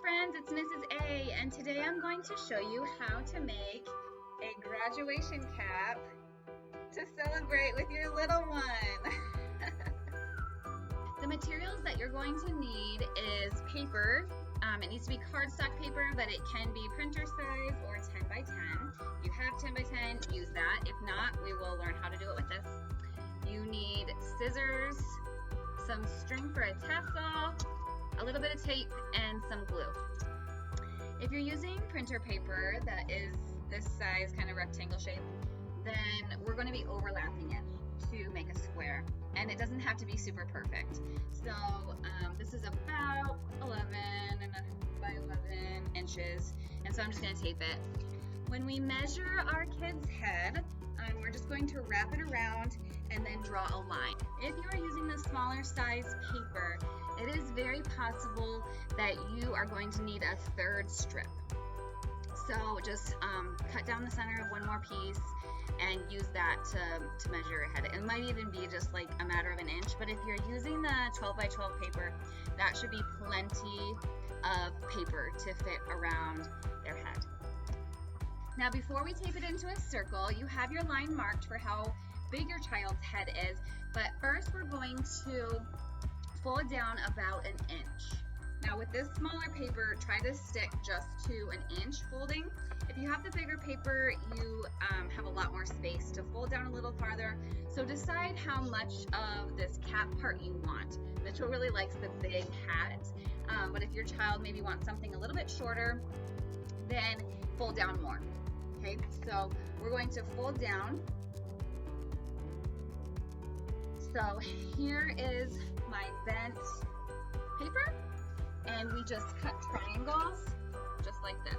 friends, it's Mrs. A, and today I'm going to show you how to make a graduation cap to celebrate with your little one. The materials that you're going to need is paper. It needs to be cardstock paper, but it can be printer size or 10 by 10. If you have 10 by 10, use that. If not, we will learn how to do it with this. You need scissors, some string for a tassel, a little bit of tape, and some glue. If you're using printer paper that is this size, kind of rectangle shape, then we're going to be overlapping it to make a square. And it doesn't have to be super perfect. So this is about 11 by 11 inches, and so I'm just going to tape it. When we measure our kid's head, we're just going to wrap it around and then draw a line. If you are using the smaller size paper, it is very possible that you are going to need a third strip. So just cut down the center of one more piece and use that to measure your head. It might even be just like a matter of an inch, but if you're using the 12 by 12 paper, that should be plenty of paper to fit around their head. Now before we tape it into a circle, you have your line marked for how big your child's head is, but first we're going to fold down about an inch. Now with this smaller paper, try to stick just to an inch folding. If you have the bigger paper, you have a lot more space to fold down a little farther. So decide how much of this cap part you want. Mitchell really likes the big hat, but if your child maybe wants something a little bit shorter, then fold down more. Okay, so we're going to fold down. So here is my bent paper, and we just cut triangles just like this.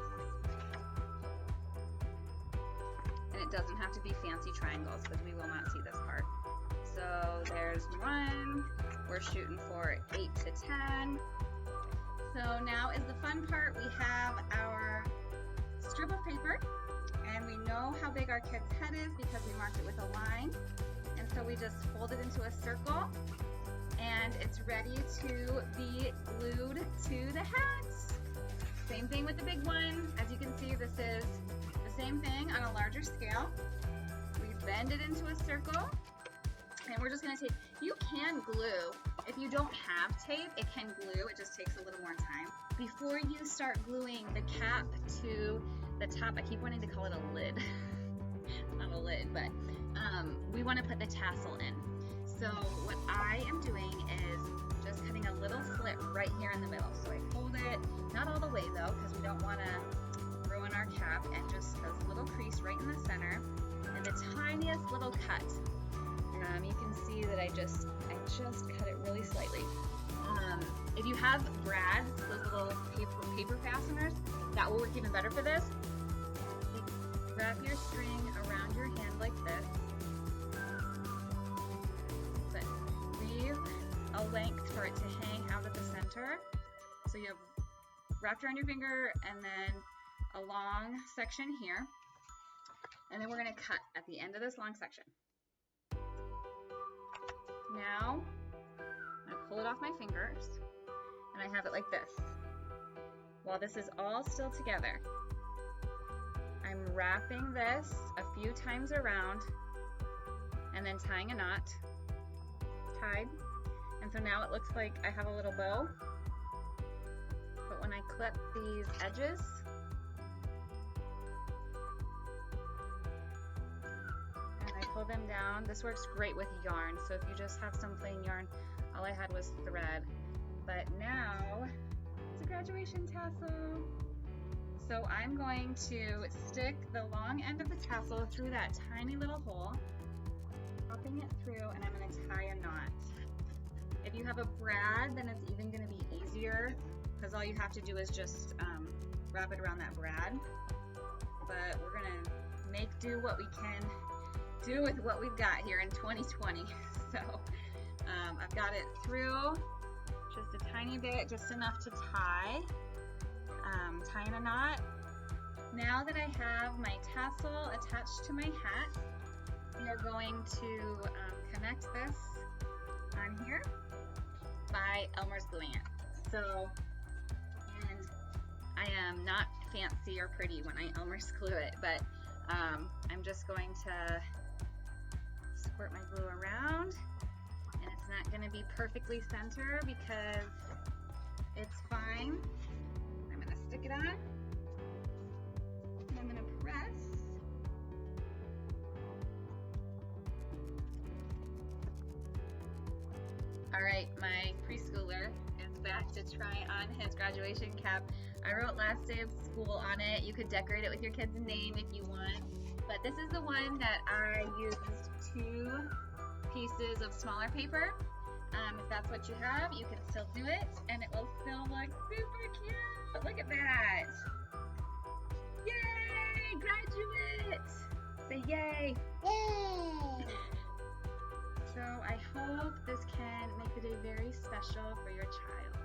And it doesn't have to be fancy triangles because we will not see this part. So there's one. We're shooting for 8 to 10. So now is the fun part. We have our strip of paper, and we know how big our kid's head is because we marked it with a line. And so we just fold it into a circle, and it's ready to be glued to the hat. Same thing with the big one. As you can see, this is the same thing on a larger scale. We bend it into a circle, and we're just going to tape. You can glue. If you don't have tape, it can glue. It just takes a little more time. Before you start gluing the cap to the top, I keep wanting to call it a lid. Not a lid, but we want to put the tassel in. So what I am doing is just cutting a little slit right here in the middle. So I fold it, not all the way though, because we don't want to ruin our cap, and just a little crease right in the center, and the tiniest little cut. You can see that I just cut it really slightly. If you have brads, those little paper fasteners, that will work even better for this. Wrap your string around your hand like this, but leave a length for it to hang out at the center. So you have wrapped around your finger and then a long section here, and then we're going to cut at the end of this long section. Now I'm going to pull it off my fingers, and I have it like this. While this is all still together, I'm wrapping this a few times around and then tying a knot. Tied. And so now it looks like I have a little bow. But when I clip these edges, and I pull them down, this works great with yarn. So if you just have some plain yarn, all I had was thread. But now it's a graduation tassel. So I'm going to stick the long end of the tassel through that tiny little hole, popping it through, and I'm going to tie a knot. If you have a brad, then it's even going to be easier because all you have to do is just wrap it around that brad. But we're going to make do what we can do with what we've got here in 2020. So I've got it through just a tiny bit, just enough to tie. Tying a knot. Now that I have my tassel attached to my hat, we are going to connect this on here by Elmer's gluing it. So, and I am not fancy or pretty when I Elmer's glue it, but I'm just going to squirt my glue around, and it's not going to be perfectly center because it's fine. I'm going to stick it on, and I'm going to press. All right, my preschooler is back to try on his graduation cap. I wrote last day of school on it. You could decorate it with your kid's name if you want, but this is the one that I used 2 pieces of smaller paper. If that's what you have, you can still do it, and it will still look super cute. Look at that. Yay, graduate. Say yay. Yay! So I hope this can make the day very special for your child.